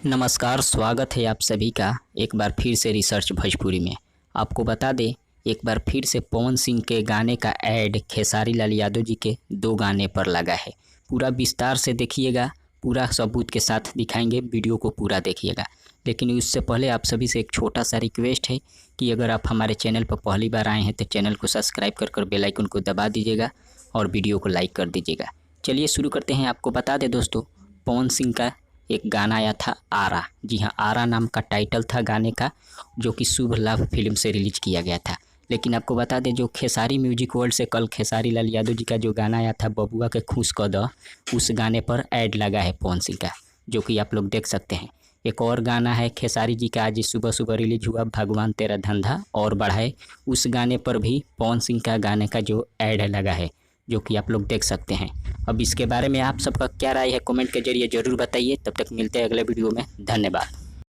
नमस्कार, स्वागत है आप सभी का एक बार फिर से रिसर्च भोजपुरी में। आपको बता दें, एक बार फिर से पवन सिंह के गाने का ऐड खेसारी लाल यादव जी के 2 गाने पर लगा है। पूरा विस्तार से देखिएगा, पूरा सबूत के साथ दिखाएंगे, वीडियो को पूरा देखिएगा। लेकिन उससे पहले आप सभी से एक छोटा सा रिक्वेस्ट है कि अगर आप हमारे चैनल पर पहली बार आए हैं तो चैनल को सब्सक्राइब कर बेल आइकन को दबा दीजिएगा और वीडियो को लाइक कर दीजिएगा। चलिए शुरू करते हैं। आपको बता दें दोस्तों, पवन सिंह का एक गाना आया था आरा। जी हाँ, आरा नाम का टाइटल था गाने का, जो कि शुभ लाभ फिल्म से रिलीज किया गया था। लेकिन आपको बता दें, जो खेसारी म्यूजिक वर्ल्ड से कल खेसारी लाल यादव जी का जो गाना आया था बबुआ के खुश क द, उस गाने पर ऐड लगा है पवन सिंह का, जो कि आप लोग देख सकते हैं। एक और गाना है खेसारी जी का, आज सुबह सुबह रिलीज हुआ, भगवान तेरा धंधा और बढ़ाए। उस गाने पर भी पवन सिंह का गाने का जो ऐड लगा है, जो कि आप लोग देख सकते हैं। अब इसके बारे में आप सबका क्या राय है, कमेंट के जरिए ज़रूर बताइए। तब तक मिलते हैं अगले वीडियो में। धन्यवाद।